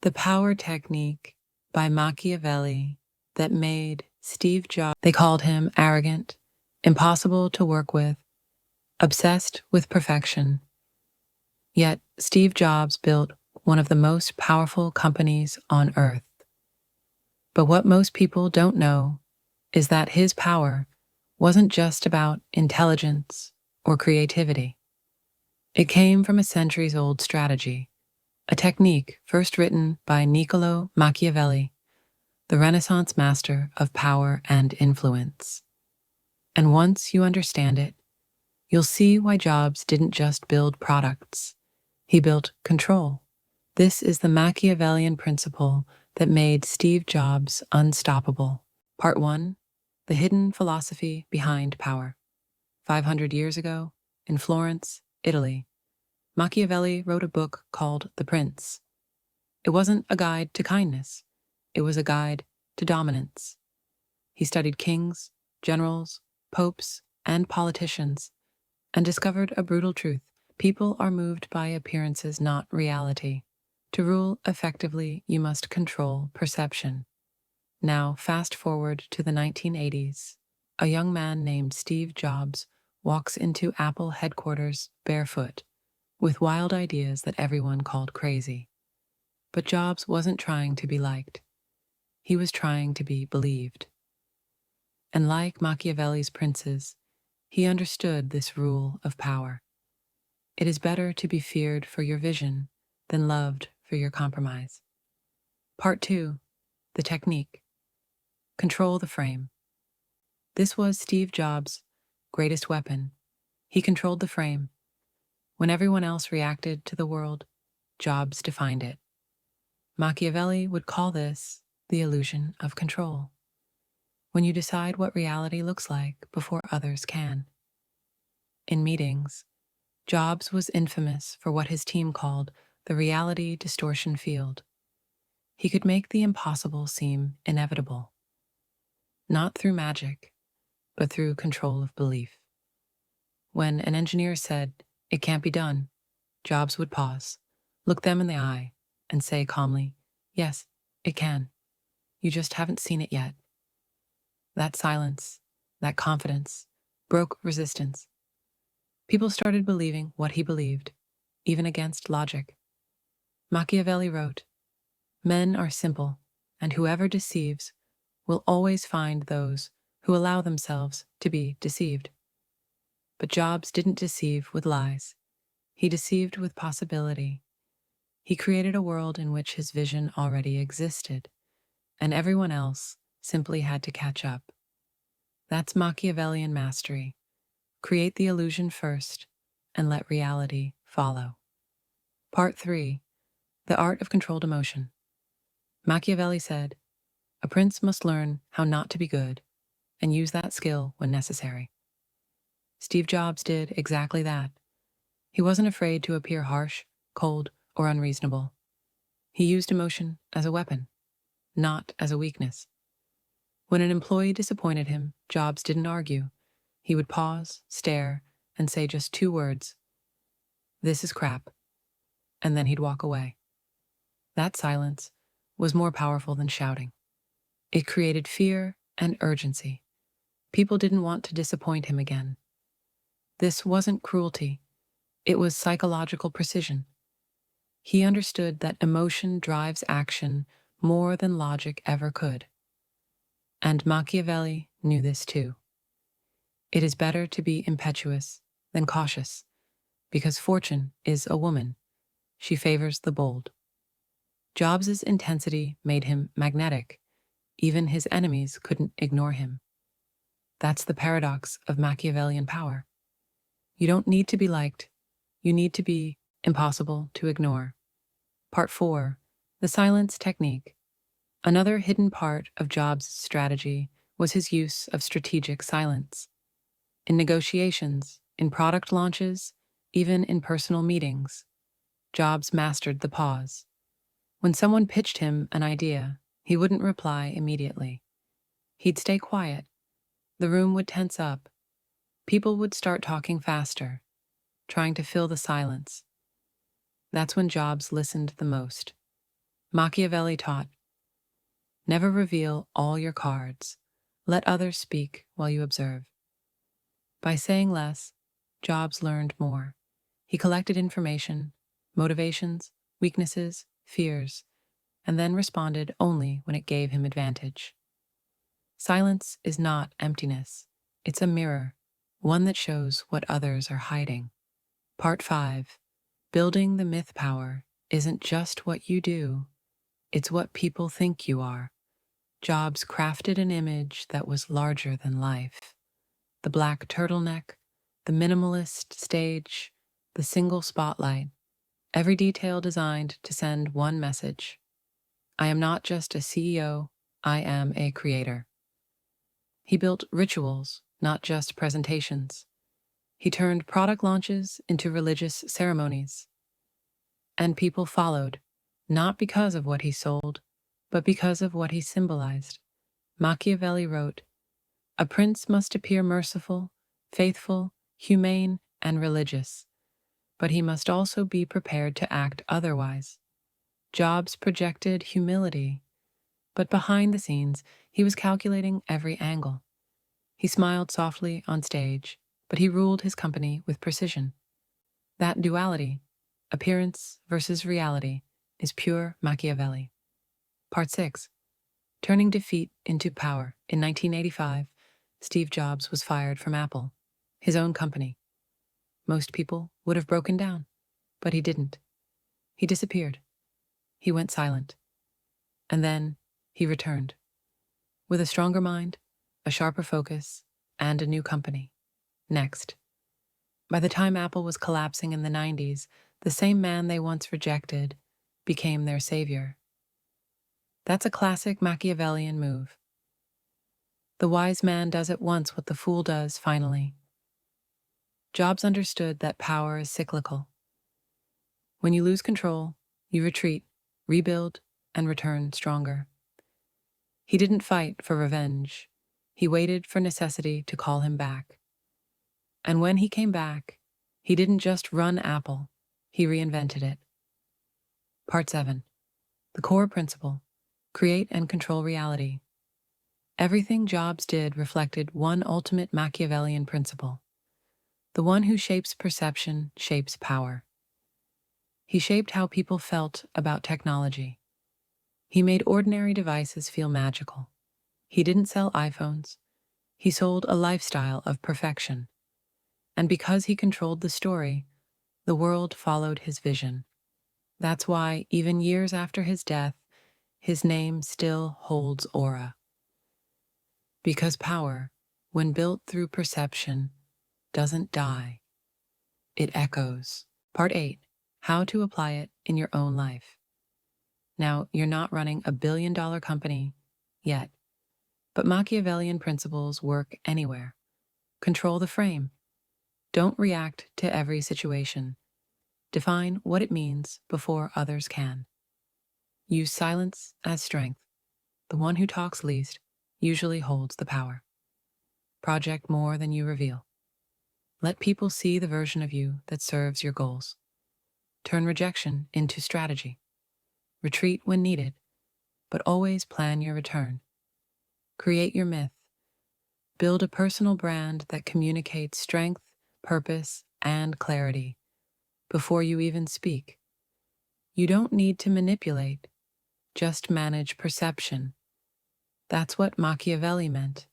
The Power Technique by Machiavelli that made Steve Jobs. They called him arrogant, impossible to work with, obsessed with perfection. Yet Steve Jobs built one of the most powerful companies on earth. But what most people don't know is that his power wasn't just about intelligence or creativity. It came from a centuries-old strategy, a technique first written by Niccolo Machiavelli, the Renaissance master of power and influence. And once you understand it, you'll see why Jobs didn't just build products. He built control. This is the Machiavellian principle that made Steve Jobs unstoppable. Part 1. The hidden philosophy behind power. 500 years ago, in Florence, Italy, Machiavelli wrote a book called The Prince. It wasn't a guide to kindness. It was a guide to dominance. He studied kings, generals, popes, and politicians, and discovered a brutal truth. People are moved by appearances, not reality. To rule effectively, you must control perception. Now, fast forward to the 1980s. A young man named Steve Jobs walks into Apple headquarters barefoot, with wild ideas that everyone called crazy. But Jobs wasn't trying to be liked. He was trying to be believed. And like Machiavelli's princes, he understood this rule of power. It is better to be feared for your vision than loved for your compromise. Part 2. The technique. Control the frame. This was Steve Jobs' greatest weapon. He controlled the frame. When everyone else reacted to the world, Jobs defined it. Machiavelli would call this the illusion of control. When you decide what reality looks like before others can. In meetings, Jobs was infamous for what his team called the reality distortion field. He could make the impossible seem inevitable. Not through magic, but through control of belief. When an engineer said, "It can't be done," Jobs would pause, look them in the eye, and say calmly, "Yes, it can. You just haven't seen it yet." That silence, that confidence, broke resistance. People started believing what he believed, even against logic. Machiavelli wrote, "Men are simple, and whoever deceives will always find those who allow themselves to be deceived." But Jobs didn't deceive with lies. He deceived with possibility. He created a world in which his vision already existed, and everyone else simply had to catch up. That's Machiavellian mastery. Create the illusion first, and let reality follow. Part 3. The art of controlled emotion. Machiavelli said, "A prince must learn how not to be good, and use that skill when necessary." Steve Jobs did exactly that. He wasn't afraid to appear harsh, cold, or unreasonable. He used emotion as a weapon, not as a weakness. When an employee disappointed him, Jobs didn't argue. He would pause, stare, and say just 2 words, "This is crap," and then he'd walk away. That silence was more powerful than shouting. It created fear and urgency. People didn't want to disappoint him again. This wasn't cruelty. It was psychological precision. He understood that emotion drives action more than logic ever could. And Machiavelli knew this too. It is better to be impetuous than cautious, because fortune is a woman. She favors the bold. Jobs' intensity made him magnetic. Even his enemies couldn't ignore him. That's the paradox of Machiavellian power. You don't need to be liked. You need to be impossible to ignore. Part 4. The silence technique. Another hidden part of Jobs' strategy was his use of strategic silence. In negotiations, in product launches, even in personal meetings, Jobs mastered the pause. When someone pitched him an idea, he wouldn't reply immediately. He'd stay quiet. The room would tense up. People would start talking faster, trying to fill the silence. That's when Jobs listened the most. Machiavelli taught, never reveal all your cards. Let others speak while you observe. By saying less, Jobs learned more. He collected information, motivations, weaknesses, fears, and then responded only when it gave him advantage. Silence is not emptiness. It's a mirror, one that shows what others are hiding. Part 5. Building the myth power isn't just what you do, it's what people think you are. Jobs crafted an image that was larger than life. The black turtleneck, the minimalist stage, the single spotlight, every detail designed to send one message. I am not just a CEO, I am a creator. He built rituals, not just presentations. He turned product launches into religious ceremonies. And people followed, not because of what he sold, but because of what he symbolized. Machiavelli wrote, "A prince must appear merciful, faithful, humane, and religious, but he must also be prepared to act otherwise." Jobs projected humility, but behind the scenes, he was calculating every angle. He smiled softly on stage, but he ruled his company with precision. That duality, appearance versus reality, is pure Machiavelli. Part 6. Turning defeat into power. In 1985, Steve Jobs was fired from Apple, his own company. Most people would have broken down, but he didn't. He disappeared. He went silent. And then he returned. With a stronger mind, a sharper focus, and a new company. Next. By the time Apple was collapsing in the 90s, the same man they once rejected became their savior. That's a classic Machiavellian move. The wise man does at once what the fool does finally. Jobs understood that power is cyclical. When you lose control, you retreat, rebuild, and return stronger. He didn't fight for revenge. He waited for necessity to call him back. And when he came back, he didn't just run Apple, he reinvented it. Part 7. The core principle: create and control reality. Everything Jobs did reflected one ultimate Machiavellian principle. The one who shapes perception shapes power. He shaped how people felt about technology. He made ordinary devices feel magical. He didn't sell iPhones. He sold a lifestyle of perfection. And because he controlled the story, the world followed his vision. That's why, even years after his death, his name still holds aura. Because power, when built through perception, doesn't die. It echoes. Part 8. How to apply it in your own life. Now, you're not running a billion-dollar company yet, but Machiavellian principles work anywhere. Control the frame. Don't react to every situation. Define what it means before others can. Use silence as strength. The one who talks least usually holds the power. Project more than you reveal. Let people see the version of you that serves your goals. Turn rejection into strategy. Retreat when needed, but always plan your return. Create your myth. Build a personal brand that communicates strength, purpose, and clarity before you even speak. You don't need to manipulate, just manage perception. That's what Machiavelli meant.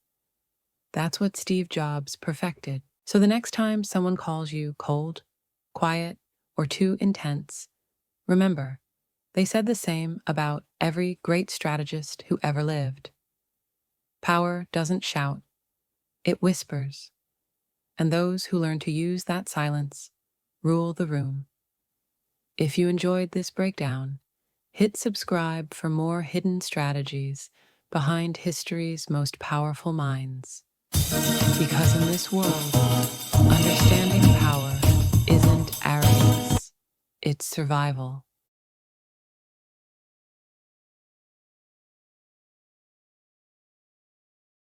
That's what Steve Jobs perfected. So the next time someone calls you cold, quiet, or too intense, remember, they said the same about every great strategist who ever lived. Power doesn't shout, it whispers. And those who learn to use that silence rule the room. If you enjoyed this breakdown, hit subscribe for more hidden strategies behind history's most powerful minds. Because in this world, understanding power isn't arrogance, it's survival.